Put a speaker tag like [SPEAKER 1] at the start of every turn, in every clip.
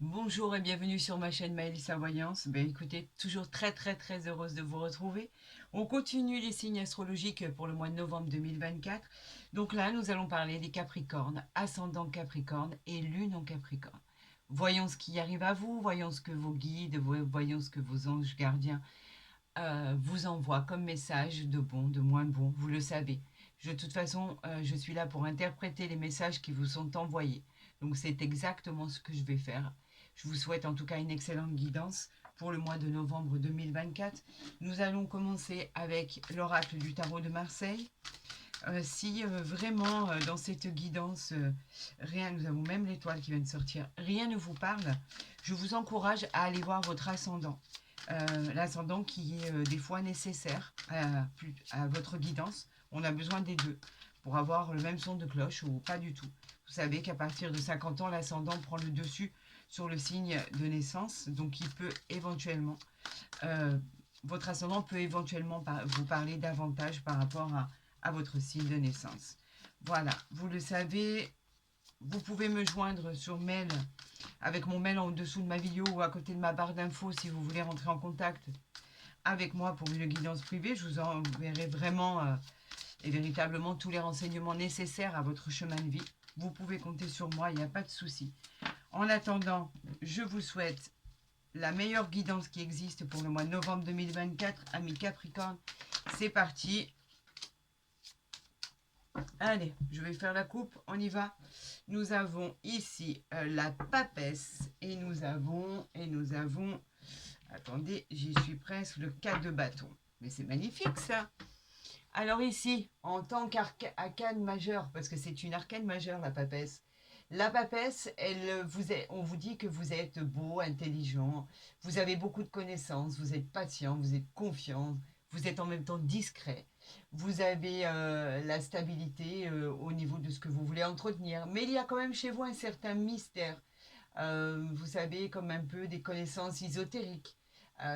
[SPEAKER 1] Bonjour et bienvenue sur ma chaîne Maëlys Voyance. Ben écoutez, toujours très heureuse de vous retrouver. On continue les signes astrologiques pour le mois de novembre 2024. Donc là, nous allons parler des Capricornes, ascendant Capricorne et lune en Capricorne. Voyons ce qui arrive à vous, voyons ce que vos guides, voyons ce que vos anges gardiens vous envoient comme message de bon, de moins bon, vous le savez. De toute façon, je suis là pour interpréter les messages qui vous sont envoyés. Donc c'est exactement ce que je vais faire. Je vous souhaite en tout cas une excellente guidance pour le mois de novembre 2024. Nous allons commencer avec l'oracle du tarot de Marseille. Si vraiment dans cette guidance, rien, nous avons même l'étoile qui vient de sortir, rien ne vous parle, je vous encourage à aller voir votre ascendant. L'ascendant qui est des fois nécessaire à votre guidance. On a besoin des deux pour avoir le même son de cloche ou pas du tout. Vous savez qu'à partir de 50 ans, l'ascendant prend le dessus sur le signe de naissance, donc il peut éventuellement, euh, votre ascendant peut éventuellement vous parler davantage par rapport à votre signe de naissance. Voilà, vous le savez, vous pouvez me joindre sur mail avec mon mail en dessous de ma vidéo ou à côté de ma barre d'infos si vous voulez rentrer en contact avec moi pour une guidance privée. Je vous enverrai vraiment et véritablement tous les renseignements nécessaires à votre chemin de vie. Vous pouvez compter sur moi, il n'y a pas de souci. En attendant, je vous souhaite la meilleure guidance qui existe pour le mois de novembre 2024, amis Capricorne. C'est parti. Allez, je vais faire la coupe, on y va. Nous avons ici la papesse et nous avons, attendez, j'y suis presque, le 4 de bâton. Mais c'est magnifique ça. Alors ici, en tant qu'arcane majeur, parce que c'est une arcane majeure la papesse, on vous dit que vous êtes beau, intelligent, vous avez beaucoup de connaissances, vous êtes patient, vous êtes confiant, vous êtes en même temps discret, vous avez la stabilité au niveau de ce que vous voulez entretenir, mais il y a quand même chez vous un certain mystère. Vous savez, comme un peu des connaissances ésotériques.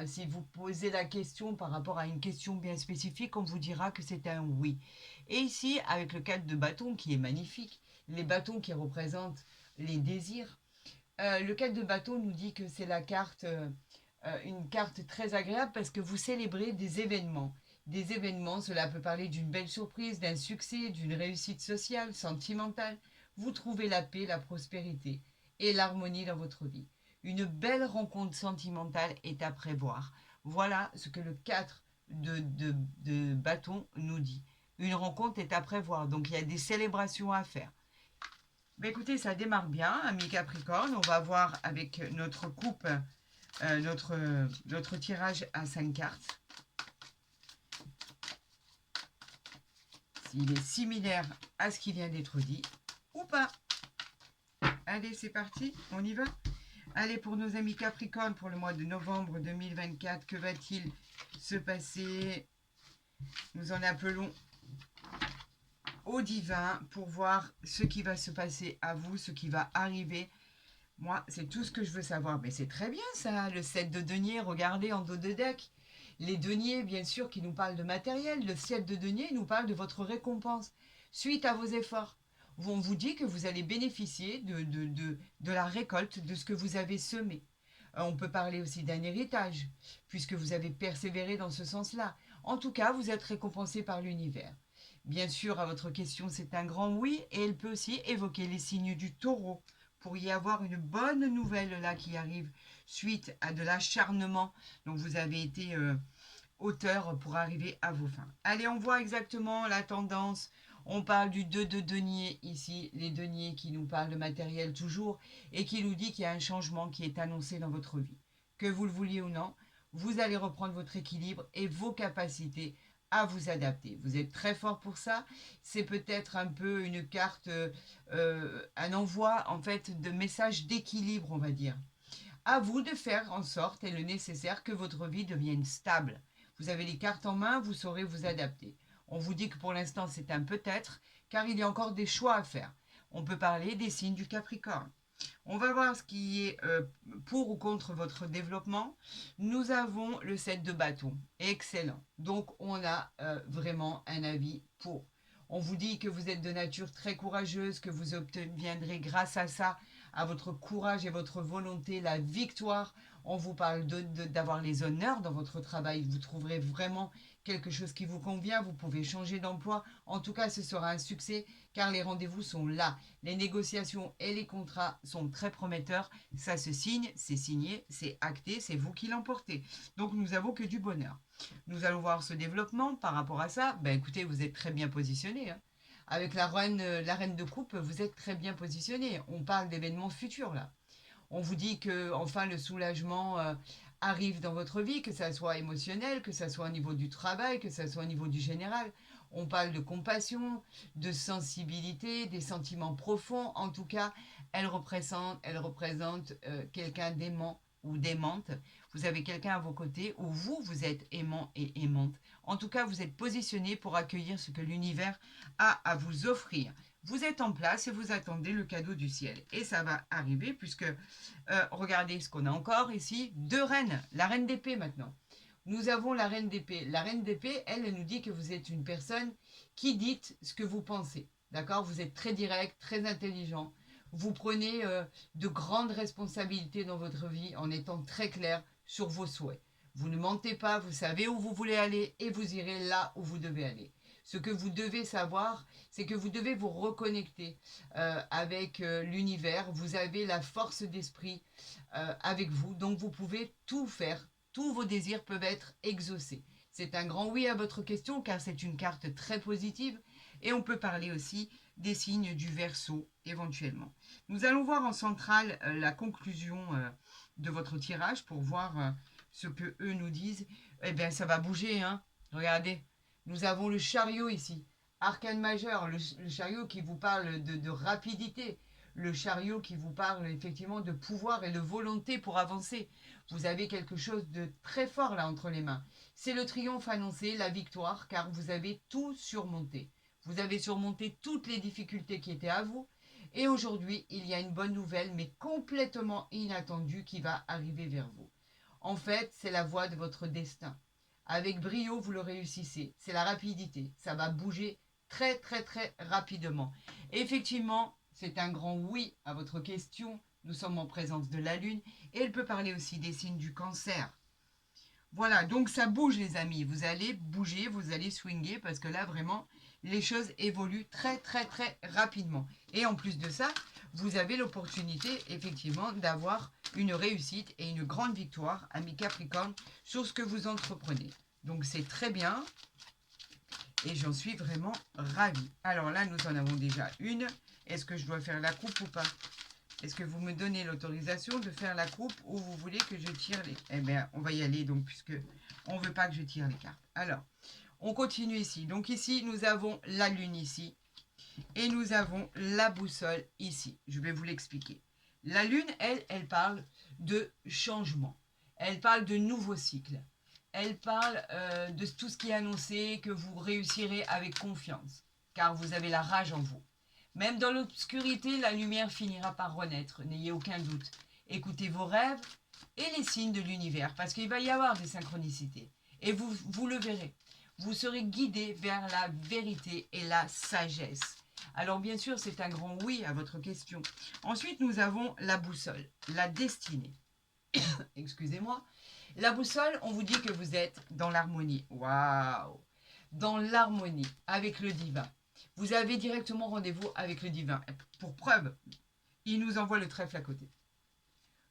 [SPEAKER 1] Si vous posez la question par rapport à une question bien spécifique, on vous dira que c'est un oui. Et ici, avec le 4 de bâton qui est magnifique, les bâtons qui représentent les désirs, le 4 de bâton nous dit que c'est la carte, une carte très agréable parce que vous célébrez des événements. Des événements, cela peut parler d'une belle surprise, d'un succès, d'une réussite sociale, sentimentale. Vous trouvez la paix, la prospérité et l'harmonie dans votre vie. Une belle rencontre sentimentale est à prévoir. Voilà ce que le 4 de bâton nous dit. Une rencontre est à prévoir, donc il y a des célébrations à faire. Mais écoutez, ça démarre bien, amis Capricorne. On va voir avec notre coupe, notre tirage à 5 cartes. S'il est similaire à ce qui vient d'être dit ou pas. Allez, c'est parti, on y va. Allez, pour nos amis Capricorne, pour le mois de novembre 2024, que va-t-il se passer? Nous en appelons au divin pour voir ce qui va se passer à vous, ce qui va arriver. Moi, c'est tout ce que je veux savoir. Mais c'est très bien ça, le 7 de denier, regardez en dos de deck. Les deniers, bien sûr, qui nous parlent de matériel. Le 7 de denier nous parle de votre récompense suite à vos efforts. On vous dit que vous allez bénéficier de la récolte de ce que vous avez semé. On peut parler aussi d'un héritage, puisque vous avez persévéré dans ce sens-là. En tout cas, vous êtes récompensé par l'univers. Bien sûr, à votre question, c'est un grand oui, et elle peut aussi évoquer les signes du taureau pour y avoir une bonne nouvelle là qui arrive suite à de l'acharnement dont vous avez été auteur pour arriver à vos fins. Allez, on voit exactement la tendance. On parle du 2 de denier ici, les deniers qui nous parlent de matériel toujours et qui nous dit qu'il y a un changement qui est annoncé dans votre vie. Que vous le vouliez ou non, vous allez reprendre votre équilibre et vos capacités à vous adapter. Vous êtes très fort pour ça. C'est peut-être un peu une carte, un envoi en fait de messages d'équilibre, on va dire. À vous de faire en sorte et le nécessaire que votre vie devienne stable. Vous avez les cartes en main, vous saurez vous adapter. On vous dit que pour l'instant c'est un peut-être, car il y a encore des choix à faire. On peut parler des signes du Capricorne. On va voir ce qui est pour ou contre votre développement. Nous avons le 7 de bâton. Excellent. Donc on a vraiment un avis pour. On vous dit que vous êtes de nature très courageuse, que vous obtiendrez grâce à ça à votre courage et votre volonté, la victoire. On vous parle d'avoir les honneurs dans votre travail. Vous trouverez vraiment quelque chose qui vous convient. Vous pouvez changer d'emploi. En tout cas, ce sera un succès car les rendez-vous sont là. Les négociations et les contrats sont très prometteurs. Ça se signe, c'est signé, c'est acté, c'est vous qui l'emportez. Donc, nous n'avons que du bonheur. Nous allons voir ce développement par rapport à ça. Ben, écoutez, vous êtes très bien positionné. Hein. Avec la reine de coupe, vous êtes très bien positionné. On parle d'événements futurs là. On vous dit que enfin le soulagement arrive dans votre vie, que ça soit émotionnel, que ça soit au niveau du travail, que ça soit au niveau du général. On parle de compassion, de sensibilité, des sentiments profonds. En tout cas, elle représente quelqu'un d'aimant ou d'aimante. Vous avez quelqu'un à vos côtés ou vous êtes aimant et aimante. En tout cas, vous êtes positionné pour accueillir ce que l'univers a à vous offrir. Vous êtes en place et vous attendez le cadeau du ciel. Et ça va arriver puisque, regardez ce qu'on a encore ici, 2 reines, la reine d'épée maintenant. Nous avons la reine d'épée. La reine d'épée, elle nous dit que vous êtes une personne qui dit ce que vous pensez. D'accord? Vous êtes très direct, très intelligent. Vous prenez de grandes responsabilités dans votre vie en étant très clair sur vos souhaits. Vous ne mentez pas, vous savez où vous voulez aller et vous irez là où vous devez aller. Ce que vous devez savoir, c'est que vous devez vous reconnecter avec l'univers. Vous avez la force d'esprit avec vous, donc vous pouvez tout faire. Tous vos désirs peuvent être exaucés. C'est un grand oui à votre question car c'est une carte très positive et on peut parler aussi des signes du Verseau éventuellement. Nous allons voir en centrale la conclusion de votre tirage pour voir ce que eux nous disent. Eh bien, ça va bouger, hein. Regardez, nous avons le chariot ici. Arcane majeur, le chariot qui vous parle de rapidité. Le chariot qui vous parle effectivement de pouvoir et de volonté pour avancer. Vous avez quelque chose de très fort là entre les mains. C'est le triomphe annoncé, la victoire, car vous avez tout surmonté. Vous avez surmonté toutes les difficultés qui étaient à vous. Et aujourd'hui, il y a une bonne nouvelle, mais complètement inattendue, qui va arriver vers vous. En fait, c'est la voie de votre destin. Avec brio, vous le réussissez. C'est la rapidité. Ça va bouger très, très, très rapidement. Et effectivement, c'est un grand oui à votre question. Nous sommes en présence de la Lune. Et elle peut parler aussi des signes du cancer. Voilà, donc ça bouge les amis. Vous allez bouger, vous allez swinger parce que là, vraiment, les choses évoluent très, très, très rapidement. Et en plus de ça, vous avez l'opportunité, effectivement, d'avoir une réussite et une grande victoire, amis Capricorne, sur ce que vous entreprenez. Donc, c'est très bien. Et j'en suis vraiment ravie. Alors là, nous en avons déjà une. Est-ce que je dois faire la coupe ou pas? Est-ce que vous me donnez l'autorisation de faire la coupe ou vous voulez que je tire les... Eh bien, on va y aller, donc, puisque on ne veut pas que je tire les cartes. Alors, on continue ici. Donc ici, nous avons la Lune ici. Et nous avons la boussole ici. Je vais vous l'expliquer. La Lune, elle parle de changement. Elle parle de nouveaux cycles. Elle parle de tout ce qui est annoncé, que vous réussirez avec confiance. Car vous avez la rage en vous. Même dans l'obscurité, la lumière finira par renaître, n'ayez aucun doute. Écoutez vos rêves et les signes de l'univers, parce qu'il va y avoir des synchronicités. Et vous le verrez. Vous serez guidé vers la vérité et la sagesse. Alors bien sûr, c'est un grand oui à votre question. Ensuite, nous avons la boussole, la destinée. Excusez-moi. La boussole, on vous dit que vous êtes dans l'harmonie. Waouh! Dans l'harmonie avec le divin. Vous avez directement rendez-vous avec le divin. Pour preuve, il nous envoie le trèfle à côté.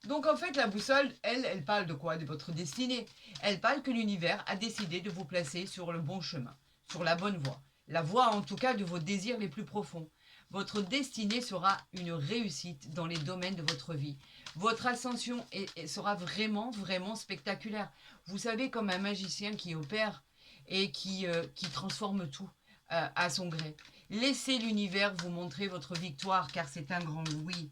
[SPEAKER 1] Donc en fait, la boussole, elle parle de quoi? De votre destinée. Elle parle que l'univers a décidé de vous placer sur le bon chemin, sur la bonne voie. La voie en tout cas de vos désirs les plus profonds. Votre destinée sera une réussite dans les domaines de votre vie. Votre ascension sera vraiment, vraiment spectaculaire. Vous savez, comme un magicien qui opère et qui transforme tout à son gré. Laissez l'univers vous montrer votre victoire, car c'est un grand oui.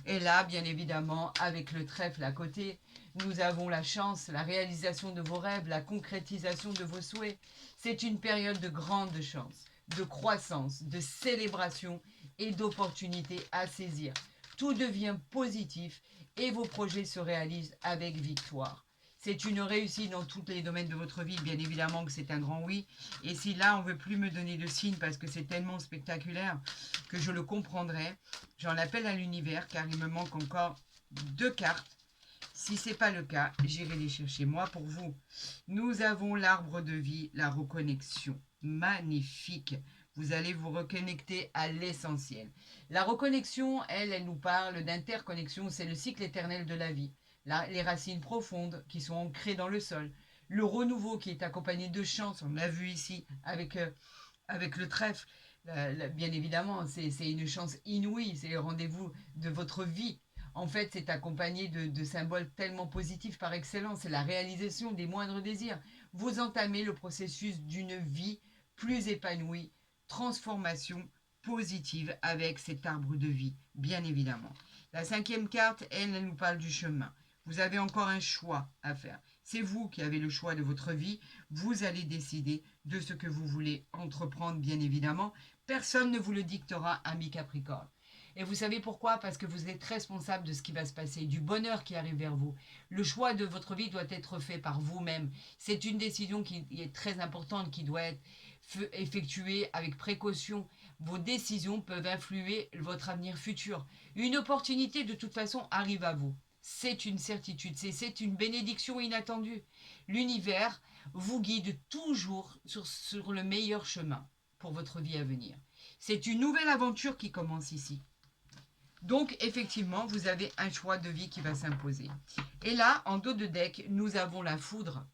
[SPEAKER 1] Et là, bien évidemment, avec le trèfle à côté, nous avons la chance, la réalisation de vos rêves, la concrétisation de vos souhaits. C'est une période de grande chance, de croissance, de célébration et d'opportunités à saisir. Tout devient positif et vos projets se réalisent avec victoire. c'est une réussite dans tous les domaines de votre vie, bien évidemment que c'est un grand oui. Et si là, on ne veut plus me donner de signe parce que c'est tellement spectaculaire que je le comprendrai, j'en appelle à l'univers car il me manque encore 2 cartes. Si ce n'est pas le cas, j'irai les chercher moi pour vous. Nous avons l'arbre de vie, la reconnexion. Magnifique. Vous allez vous reconnecter à l'essentiel. La reconnexion, elle nous parle d'interconnexion. C'est le cycle éternel de la vie. Les racines profondes qui sont ancrées dans le sol. Le renouveau qui est accompagné de chance. On l'a vu ici avec le trèfle. Bien évidemment, c'est une chance inouïe. C'est le rendez-vous de votre vie. En fait, c'est accompagné de symboles tellement positifs par excellence. C'est la réalisation des moindres désirs. Vous entamez le processus d'une vie plus épanouie, transformation positive avec cet arbre de vie, bien évidemment. La 5e carte, elle nous parle du chemin. Vous avez encore un choix à faire. C'est vous qui avez le choix de votre vie. Vous allez décider de ce que vous voulez entreprendre, bien évidemment. Personne ne vous le dictera, ami Capricorne. Et vous savez pourquoi? Parce que vous êtes responsable de ce qui va se passer, du bonheur qui arrive vers vous. Le choix de votre vie doit être fait par vous-même. C'est une décision qui est très importante, qui doit être effectuée avec précaution. Vos décisions peuvent influer votre avenir futur. Une opportunité, de toute façon, arrive à vous. C'est une certitude, c'est une bénédiction inattendue. L'univers vous guide toujours sur le meilleur chemin pour votre vie à venir. C'est une nouvelle aventure qui commence ici. Donc, effectivement, vous avez un choix de vie qui va s'imposer. Et là, en dos de deck, nous avons la foudre,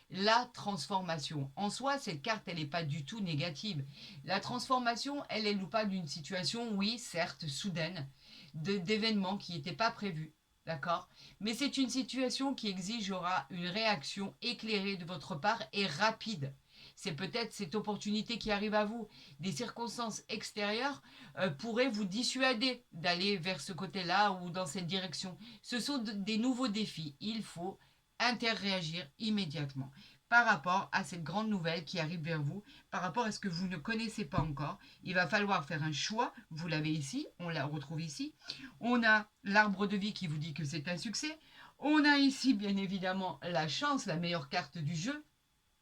[SPEAKER 1] la transformation. En soi, cette carte, elle n'est pas du tout négative. La transformation, elle nous parle d'une situation, oui, certes, soudaine, d'événements qui n'étaient pas prévus. D'accord? Mais c'est une situation qui exigera une réaction éclairée de votre part et rapide. C'est peut-être cette opportunité qui arrive à vous. Des circonstances extérieures pourraient vous dissuader d'aller vers ce côté-là ou dans cette direction. Ce sont des nouveaux défis. Il faut interréagir immédiatement par rapport à cette grande nouvelle qui arrive vers vous, par rapport à ce que vous ne connaissez pas encore. Il va falloir faire un choix. Vous l'avez ici, on la retrouve ici. On a l'arbre de vie qui vous dit que c'est un succès. On a ici, bien évidemment, la chance, la meilleure carte du jeu,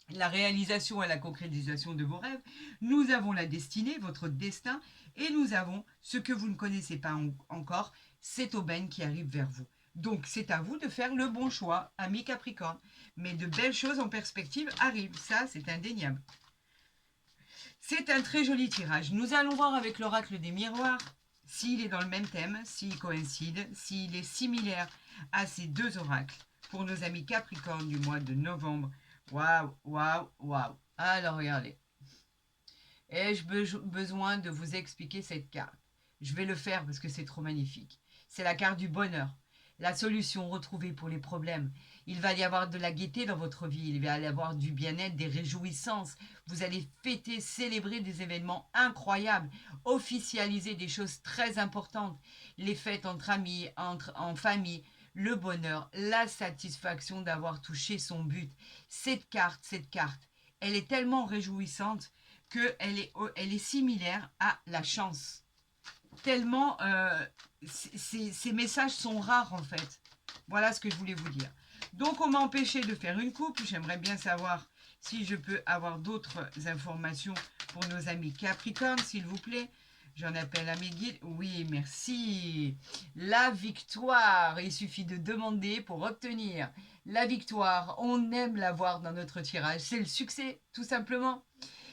[SPEAKER 1] la réalisation et la concrétisation de vos rêves. Nous avons la destinée, votre destin, et nous avons ce que vous ne connaissez pas encore, cette aubaine qui arrive vers vous. Donc, c'est à vous de faire le bon choix, ami Capricorne. Mais de belles choses en perspective arrivent, ça, c'est indéniable. C'est un très joli tirage. Nous allons voir avec l'oracle des miroirs s'il est dans le même thème, s'il coïncide, s'il est similaire à ces deux oracles pour nos amis Capricorne du mois de novembre. Waouh, waouh, waouh. Alors, regardez. Ai-je besoin de vous expliquer cette carte? Je vais le faire parce que c'est trop magnifique. C'est la carte du bonheur. La solution retrouvée pour les problèmes. Il va y avoir de la gaieté dans votre vie. Il va y avoir du bien-être, des réjouissances. Vous allez fêter, célébrer des événements incroyables. Officialiser des choses très importantes. Les fêtes entre amis, en famille. Le bonheur, la satisfaction d'avoir touché son but. Cette carte, elle est tellement réjouissante qu'elle est similaire à la chance. Tellement, ces messages sont rares en fait. Voilà ce que je voulais vous dire. Donc on m'a empêché de faire une coupe. J'aimerais bien savoir si je peux avoir d'autres informations pour nos amis Capricorne, s'il vous plaît. J'en appelle à mes guides. Oui, merci. La victoire. Il suffit de demander pour obtenir la victoire. On aime la voir dans notre tirage. C'est le succès, tout simplement.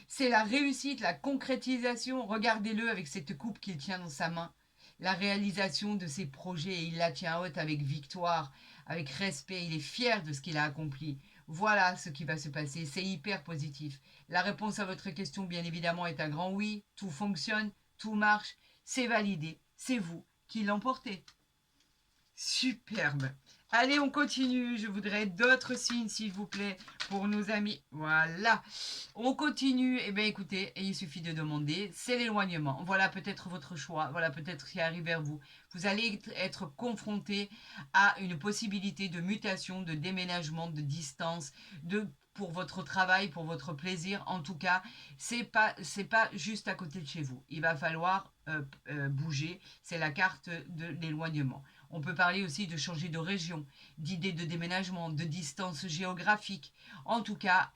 [SPEAKER 1] C'est la réussite, la concrétisation. Regardez-le avec cette coupe qu'il tient dans sa main. La réalisation de ses projets. Il la tient haute avec victoire, avec respect. Il est fier de ce qu'il a accompli. Voilà ce qui va se passer. C'est hyper positif. La réponse à votre question, bien évidemment, est un grand oui. Tout fonctionne, tout marche. C'est validé. C'est vous qui l'emportez. Superbe. Allez, on continue. Je voudrais d'autres signes, s'il vous plaît, pour nos amis. Voilà. On continue. Eh bien, écoutez, il suffit de demander. C'est l'éloignement. Voilà peut-être votre choix. Voilà peut-être ce qui arrive vers vous. Vous allez être confronté à une possibilité de mutation, de déménagement, de distance, pour votre travail, pour votre plaisir. En tout cas, c'est pas juste à côté de chez vous. Il va falloir bouger. C'est la carte de l'éloignement. On peut parler aussi de changer de région, d'idées de déménagement, de distance géographique. En tout cas,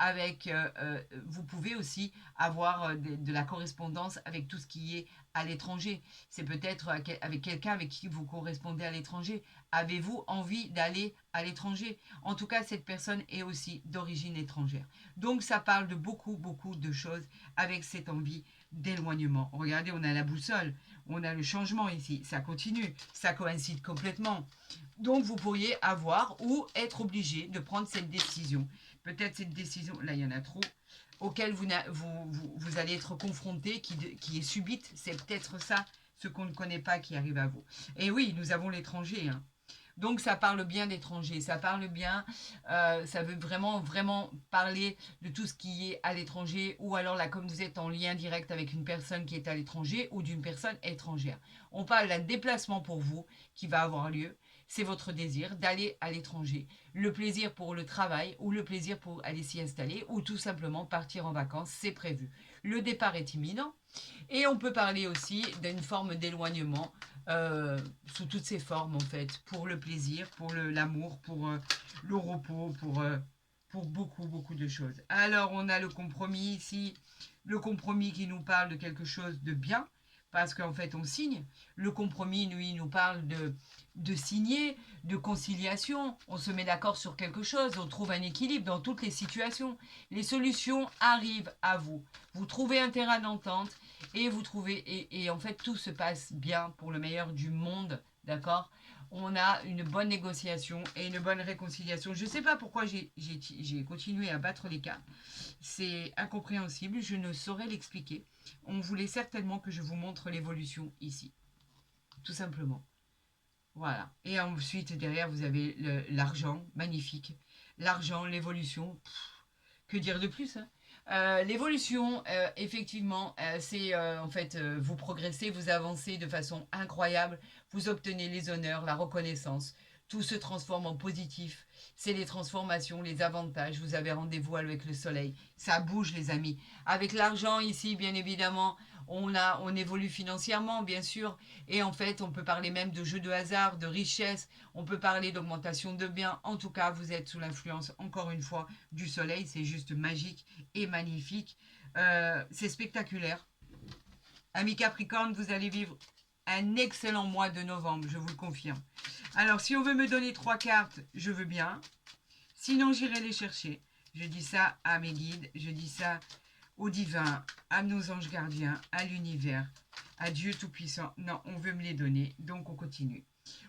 [SPEAKER 1] vous pouvez aussi avoir de la correspondance avec tout ce qui est à l'étranger. C'est peut-être avec quelqu'un avec qui vous correspondez à l'étranger. Avez-vous envie d'aller à l'étranger? En tout cas, cette personne est aussi d'origine étrangère. Donc, ça parle de beaucoup, beaucoup de choses avec cette envie d'éloignement. Regardez, on a la boussole, on a le changement ici, ça continue, ça coïncide complètement. Donc, vous pourriez avoir ou être obligé de prendre cette décision. Peut-être cette décision, là, il y en a trop, auquel vous allez être confronté, qui est subite. C'est peut-être ça, ce qu'on ne connaît pas qui arrive à vous. Et oui, nous avons l'étranger, hein. Donc ça parle bien d'étranger, ça parle bien, ça veut vraiment, vraiment parler de tout ce qui est à l'étranger, ou alors là, comme vous êtes en lien direct avec une personne qui est à l'étranger, ou d'une personne étrangère. On parle d'un déplacement pour vous qui va avoir lieu, c'est votre désir d'aller à l'étranger. Le plaisir pour le travail, ou le plaisir pour aller s'y installer, ou tout simplement partir en vacances, c'est prévu. Le départ est imminent, et on peut parler aussi d'une forme d'éloignement, sous toutes ses formes en fait, pour le plaisir, pour l'amour, pour le repos, pour beaucoup, beaucoup de choses. Alors on a le compromis ici, le compromis qui nous parle de quelque chose de bien, parce qu'en fait on signe. Le compromis, lui, il nous parle de signer, de conciliation, on se met d'accord sur quelque chose, on trouve un équilibre dans toutes les situations. Les solutions arrivent à vous. Vous trouvez un terrain d'entente et vous trouvez, et en fait tout se passe bien pour le meilleur du monde, d'accord? On a une bonne négociation et une bonne réconciliation. Je ne sais pas pourquoi j'ai continué à battre les cartes. C'est incompréhensible, je ne saurais l'expliquer. On voulait certainement que je vous montre l'évolution ici, tout simplement. Voilà. Et ensuite, derrière, vous avez l'argent, magnifique. L'argent, l'évolution, que dire de plus, hein? L'évolution, effectivement, c'est en fait, vous progressez, vous avancez de façon incroyable, vous obtenez les honneurs, la reconnaissance, tout se transforme en positif. C'est les transformations, les avantages. Vous avez rendez-vous avec le soleil. Ça bouge, les amis. Avec l'argent ici, bien évidemment, on évolue financièrement, bien sûr. Et en fait, on peut parler même de jeux de hasard, de richesse. On peut parler d'augmentation de biens. En tout cas, vous êtes sous l'influence, encore une fois, du soleil. C'est juste magique et magnifique. C'est spectaculaire. Amis Capricorne, vous allez vivre un excellent mois de novembre, je vous le confirme. Alors, si on veut me donner 3 cartes, je veux bien. Sinon, j'irai les chercher. Je dis ça à mes guides, je dis ça au divin, à nos anges gardiens, à l'univers, à Dieu Tout-Puissant. Non, on veut me les donner, donc on continue.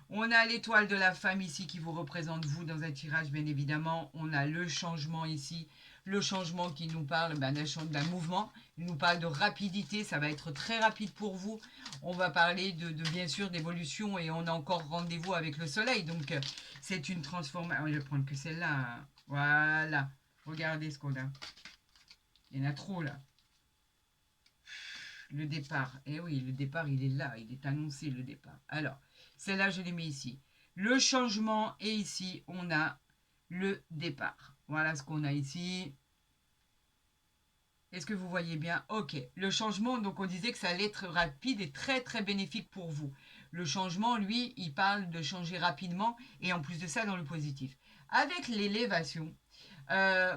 [SPEAKER 1] On a l'étoile de la femme ici qui vous représente, vous, dans un tirage, bien évidemment. On a le changement ici, le changement qui nous parle d'un mouvement. Il nous parle de rapidité, ça va être très rapide pour vous. On va parler bien sûr d'évolution et on a encore rendez-vous avec le soleil. Donc, c'est une transformation. Je vais prendre que celle-là, hein. Voilà. Regardez ce qu'on a. Il y en a trop, là. Le départ. Eh oui, le départ, il est là. Il est annoncé, le départ. Alors, celle-là, je l'ai mis ici. Le changement, et ici, on a le départ. Voilà ce qu'on a ici. Est-ce que vous voyez bien? Ok. Le changement, donc on disait que ça allait être rapide et très, très bénéfique pour vous. Le changement, lui, il parle de changer rapidement et en plus de ça, dans le positif. Avec l'élévation,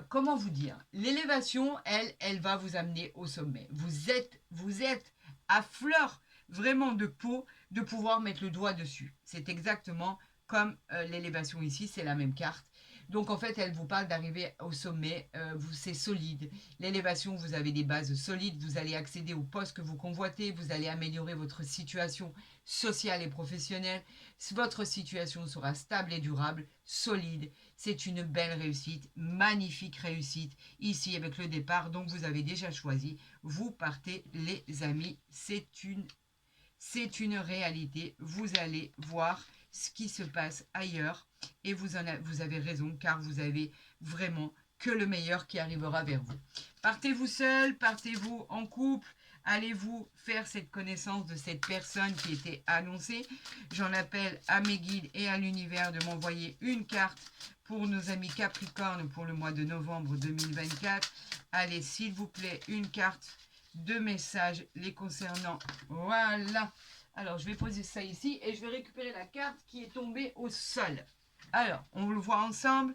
[SPEAKER 1] comment vous dire? L'élévation, elle va vous amener au sommet. Vous êtes à fleur vraiment de peau de pouvoir mettre le doigt dessus. C'est exactement comme l'élévation ici, c'est la même carte. Donc en fait, elle vous parle d'arriver au sommet, c'est solide. L'élévation, vous avez des bases solides, vous allez accéder au poste que vous convoitez, vous allez améliorer votre situation sociale et professionnelle. Votre situation sera stable et durable, solide. C'est une belle réussite, magnifique réussite, ici avec le départ. Donc vous avez déjà choisi, vous partez les amis, c'est une réalité. Vous allez voir ce qui se passe ailleurs et vous avez raison car vous avez vraiment que le meilleur qui arrivera vers vous. Partez-vous seul, partez-vous en couple, allez-vous faire cette connaissance de cette personne qui était annoncée. J'en appelle à mes guides et à l'univers de m'envoyer une carte pour nos amis Capricorne pour le mois de novembre 2024. Allez, s'il vous plaît, une carte de messages les concernant. Voilà. Alors, je vais poser ça ici et je vais récupérer la carte qui est tombée au sol. Alors, on le voit ensemble,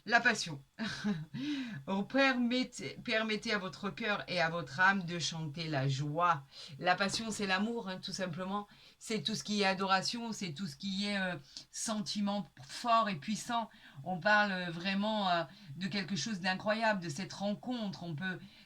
[SPEAKER 1] la passion. Permettez à votre cœur et à votre âme de chanter la joie. La passion, c'est l'amour, hein, tout simplement. C'est tout ce qui est adoration, c'est tout ce qui est sentiment fort et puissant. On parle vraiment de quelque chose d'incroyable, de cette rencontre.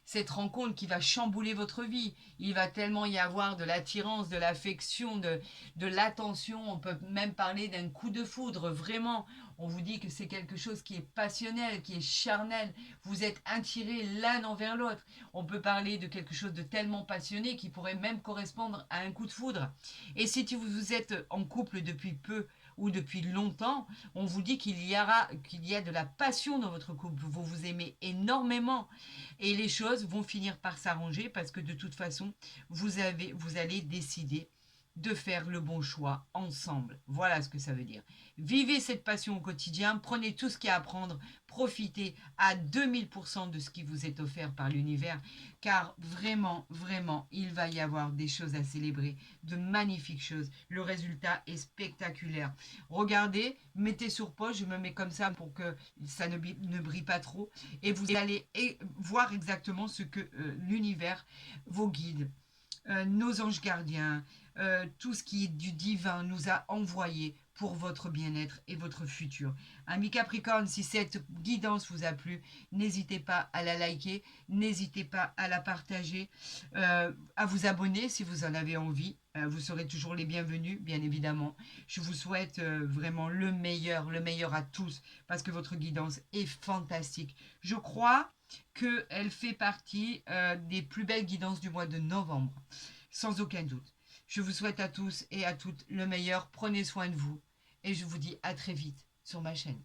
[SPEAKER 1] Cette rencontre qui va chambouler votre vie. Il va tellement y avoir de l'attirance, de l'affection, de l'attention. On peut même parler d'un coup de foudre, vraiment. On vous dit que c'est quelque chose qui est passionnel, qui est charnel. Vous êtes attirés l'un envers l'autre. On peut parler de quelque chose de tellement passionné qui pourrait même correspondre à un coup de foudre. Et si vous êtes en couple depuis peu ou depuis longtemps, on vous dit qu'il y a de la passion dans votre couple. Vous vous aimez énormément et les choses vont finir par s'arranger parce que de toute façon, vous allez décider de faire le bon choix ensemble. Voilà ce que ça veut dire. Vivez cette passion au quotidien, prenez tout ce qu'il y a à prendre, profitez à 2000% de ce qui vous est offert par l'univers, car vraiment, vraiment, il va y avoir des choses à célébrer, de magnifiques choses. Le résultat est spectaculaire. Regardez, mettez sur pause, je me mets comme ça pour que ça ne brille pas trop, et vous allez voir exactement ce que l'univers, vos guides, nos anges gardiens, tout ce qui est du divin nous a envoyé pour votre bien-être et votre futur. Amis Capricorne, si cette guidance vous a plu, n'hésitez pas à la liker, n'hésitez pas à la partager, à vous abonner si vous en avez envie. Vous serez toujours les bienvenus, bien évidemment. Je vous souhaite vraiment le meilleur à tous, parce que votre guidance est fantastique. Je crois qu'elle fait partie des plus belles guidances du mois de novembre, sans aucun doute. Je vous souhaite à tous et à toutes le meilleur. Prenez soin de vous et je vous dis à très vite sur ma chaîne.